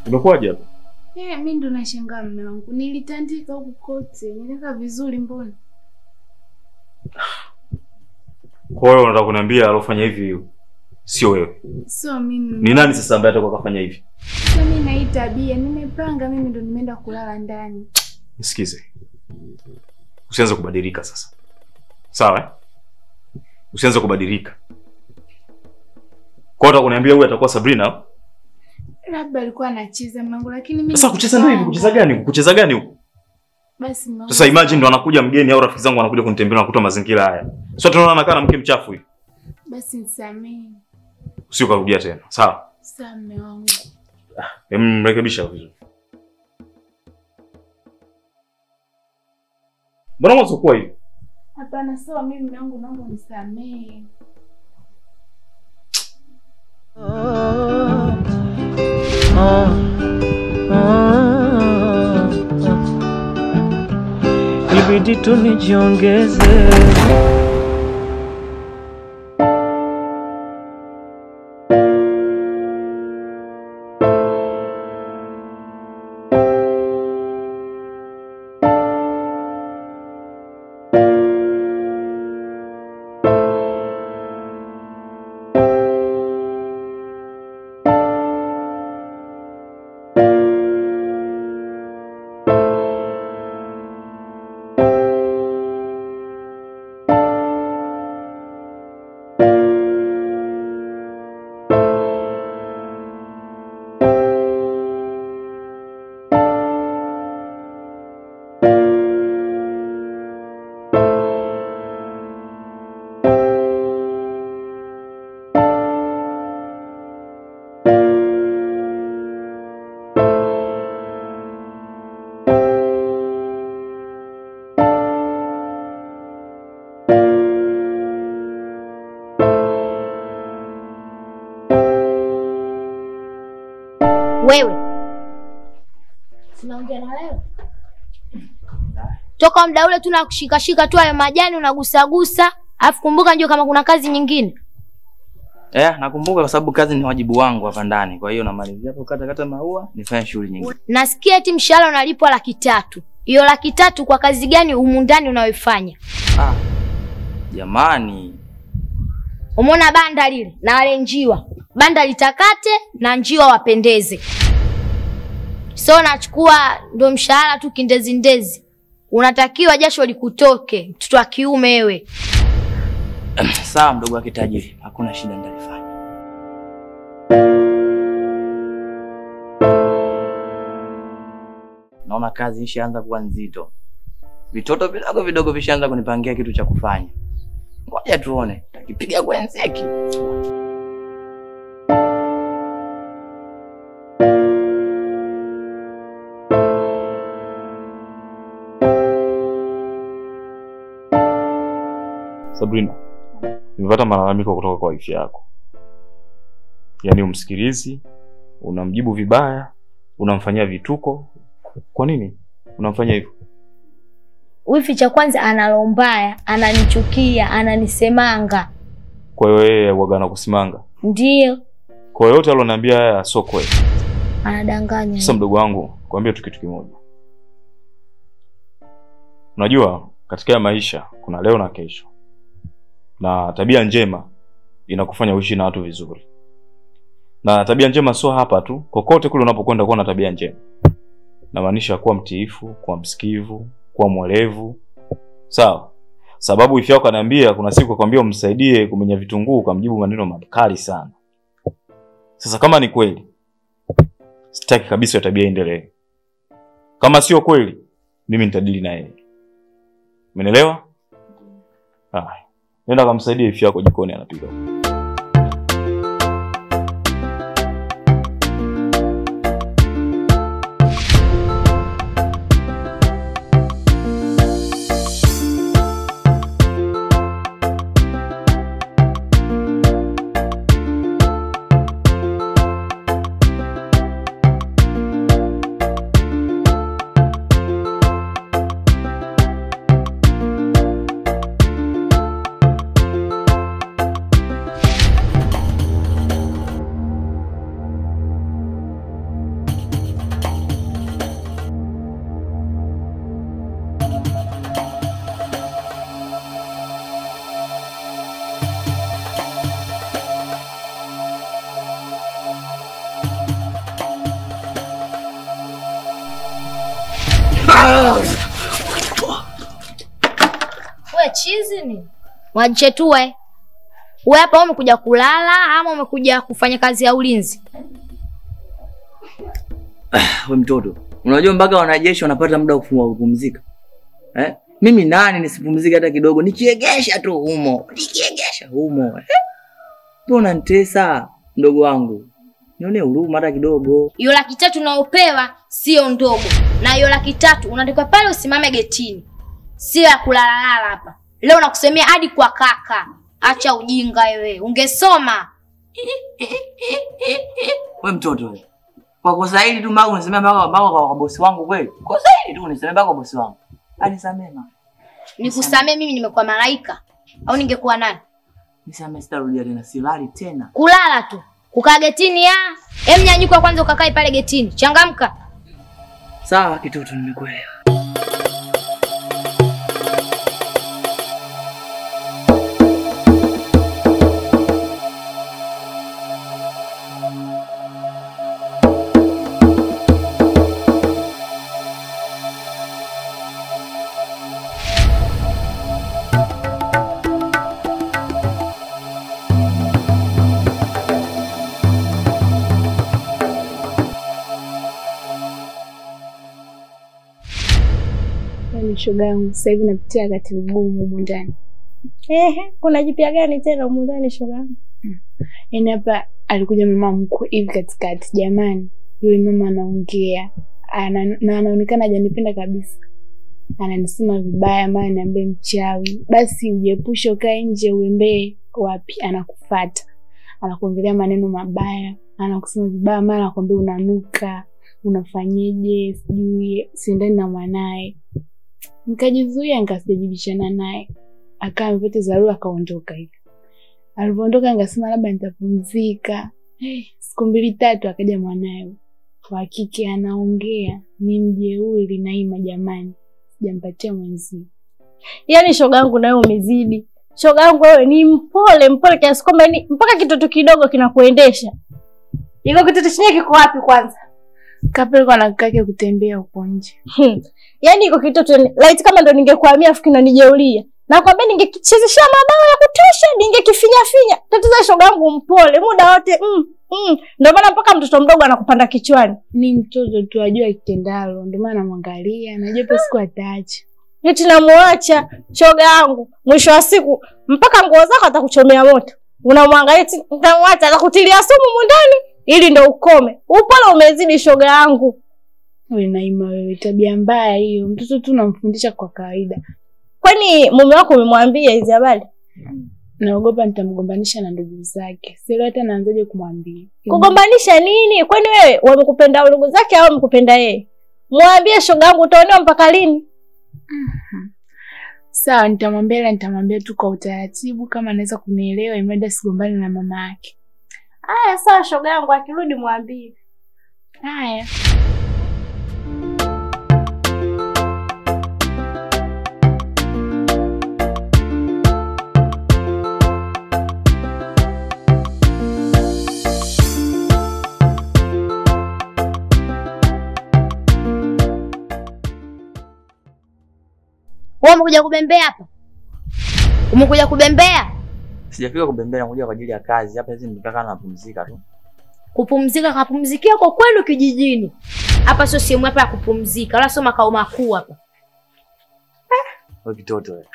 Umekuaje hapa? Mimi ndo nashangaa mume wangu. Nilitandika huko kote, niliweka vizuri mbona? Kwa hiyo unataka kuniambia alofanya hivi sio wewe? Sio mimi. Ni nani sasa ambaye atakuwa kafanya hivi? Sio mimi, na hii tabia nimepanga mimi ndo nimeenda kulala ndani. Nisikize. Usianze kubadilika sasa. Sawa eh? Usianze kubadilika. Kwa hiyo unataka huyu atakuwa Sabrina? Labda alikuwa anacheza mlango lakini mimi sasa kucheza ndio hivi, kucheza gani? Kucheza gani huko? Basi mama. Sasa imagine ndo anakuja mgeni au rafiki zangu anakuja kunitembelea na kukuta mazingira haya. Sio tunaona anakaa na mke mchafu hivi. Basi nisamee. Usio karudia tena. Sawa? Sawa mume wangu. Mrekebisha vizuri. Mbona mwanzo kwa hivi? Hapana, sawa mimi mume wangu naomba nisamee. Ibidi tu nijiongeze. Wewe unaongea na leo? Toka muda ule tunakushika tu hayo majani unagusa. Alafu kumbuka njoo kama kuna kazi nyingine. Nakumbuka kwa sababu kazi ni wajibu wangu hapa ndani. Kwa hiyo namalizia hapo kata maua nifanye shughuli nyingine. Nasikia eti mshahara unalipwa 300,000. Hiyo 300,000 kwa kazi gani humu ndani unayoifanya? Jamani. Umeona banda lile na wale njiwa. Banda litakate na njiwa wapendeze. So nachukua ndo mshahara tu kindezi. Unatakiwa jasho likutoke, mtoto wa kiume wewe. Sawa mdogo wa kitajiri, hakuna shida nitalifanya. Naona kazi ishaanza kuwa nzito. Vitoto vidogo vishaanza kunipangia kitu cha kufanya. Ngoja tuone, takipiga kwenzeki. Sabrina, nimepata malalamiko kutoka kwa wifi yako. Yaani umsikilizi, unamjibu vibaya, unamfanyia vituko. Kwa nini unamfanyia hivyo? Wifi cha kwanza analombaya, ananichukia, ananisemanga. Kwa hiyo yeye huaga anakusimanga? Ndio. Kwa hiyo yote aloniambia haya sio kweli. Anadanganya. Sasa mdogo wangu, kwambia tu kitu kimoja. Unajua katika maisha kuna leo na kesho. Na tabia njema inakufanya uishi na watu vizuri. Na tabia njema sio hapa tu, kokote kule unapokwenda kuwa na tabia njema. Namaanisha kuwa mtiifu, kuwa msikivu, kuwa mwelevu. Sawa? Sababu wifi yako ananiambia kuna siku akwambia umsaidie kumenya vitunguu ukamjibu maneno makali sana. Sasa kama ni kweli, sitaki kabisa tabia iendelee. Kama sio kweli, mimi nitadili na yeye. Umeelewa? Nenda kumsaidia wifi yako jikoni anapika. chizi ni? Wajichetue. Wewe hapa umekuja kulala ama umekuja kufanya kazi ya ulinzi? Wewe mtoto, unajua mpaka wanajeshi wanapata muda wa kupumzika. Mimi nani nisipumzike hata kidogo? Nikiegesha tu humo. Mbona nitesa mdogo wangu? Nione huruma hata kidogo. Hiyo 300,000 unaopewa sio ndogo. Na hiyo 300,000 unatakiwa pale usimame getini. Sio ya kulalala hapa. Leo nakusemea hadi kwa kaka. Acha ujinga wewe. Ungesoma. Wewe mtoto wewe. Kwa kosa hili tu mbao unisemea mbao kwa bosi wangu kweli. Kosa hili tu unisemea mbao kwa bosi wangu. Anisamee mama. Nikusamee mimi nimekuwa malaika au ningekuwa nani? Nisamee sitarudia tena, silali tena. Kulala tu. Kukaa getini ya. Nyanyuka kwanza ukakae pale getini. Changamka. Sawa kitoto nimekuelewa. Shoga yangu sasa hivi napitia wakati mgumu huko ndani. Kuna jipya gani tena huko ndani shoga yangu? Yaani hapa alikuja mama mkuu hivi katikati. Jamani, yule mama anaongea. Na anaonekana hajanipenda kabisa. Ananisema vibaya, maana ananiambia mchawi. Basi ujiepushe ukae nje uembee wapi, anakufuata. Anakuongelea maneno mabaya, anakusema vibaya, maana anakuambia unanuka, unafanyeje, sijui siendani na mwanae. Nikajizuia nikasijibishana naye. Akawa amepata dharura akaondoka hivi. Alipoondoka nikasema labda nitapumzika. Siku 2-3 akaja mwanae. Wa kike anaongea, ni mjeuri Naima jamani. Sijampatia mwenzi. Yaani shoga yangu nawe umezidi. Shoga yangu wewe ni mpole kiasi kwamba ni mpaka kitoto kidogo kinakuendesha. Iko kitoto chenye kiko wapi kwanza? Kapelekwa na kakake kutembea huko nje. Yaani iko kitoto light kama ndo ningekuhamia afu kinanijeulia. Na kwambia ningekichezesha mabao ya kutosha, ningekifinya. Tatizo shoga yangu mpole muda wote. Ndio maana mpaka mtoto mdogo anakupanda kichwani. Ni mtoto tu ajua kitendalo, ndio maana namwangalia, najua pia siku ataacha. Eti namuacha shoga yangu. Mwisho wa siku mpaka nguo zako atakuchomea moto. Unamwangalia eti nitamwacha atakutilia sumu ndani ili ndo ukome. Upole umezidi shoga yangu. Wewe Naima wewe, tabia mbaya hiyo. Mtoto tu namfundisha kwa kawaida. Kwani mume wako umemwambia hizi habari? Naogopa nitamgombanisha na ndugu zake. Sio hata naanzaje kumwambia. Kugombanisha nini? Kwani wewe wamekupenda ndugu zake au wamekupenda yeye? Mwambie shoga yangu utaonewa mpaka lini? Sawa, nitamwambia tu kwa utaratibu kama anaweza kunielewa, imada sigombane na mama yake. Haya sawa shoga yangu, akirudi mwambie. Haya. Wewe umekuja kubembea hapa? Umekuja kubembea? Sijafika kubembea, nakuja kwa ajili ya kazi. Hapa hizi nimekaa na kupumzika tu. Kupumzika kapumzikia kwa kwenu kijijini. Hapa sio sehemu hapa ya kupumzika, wala sio makao makuu hapa. Wewe kitoto wewe.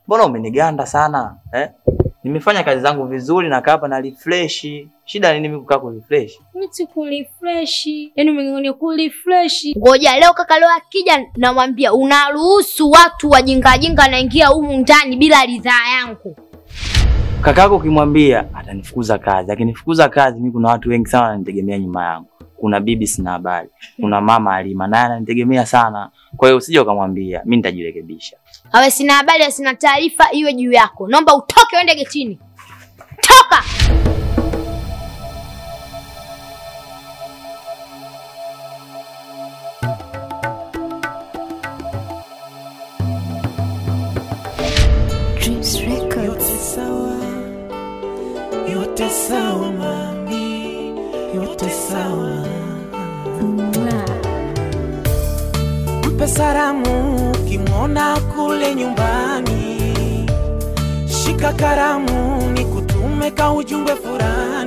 Mbona umeniganda sana? Nimefanya kazi zangu vizuri na kaa hapa na refresh. Shida nini mimi kukaa ku refresh? Mimi ku refresh. Yaani umengoni ku refresh. Ngoja leo kaka leo akija namwambia unaruhusu watu wajinga naingia humu ndani bila ridhaa yangu. Kakako ukimwambia atanifukuza kazi. Akinifukuza kazi mimi kuna watu wengi sana wananitegemea nyuma yangu. Kuna bibi sina habari. Kuna mama Alima naye ananitegemea sana. Kwa hiyo usije ukamwambia, mimi nitajirekebisha. Awe sina habari, sina taarifa, iwe juu yako. Naomba utoke uende getini. Toka! Dreams Records. Yote sawa mami, yote sawa. Mpe salamu ukimwona kule nyumbani, shika karamu nikutume ka ujumbe furaha.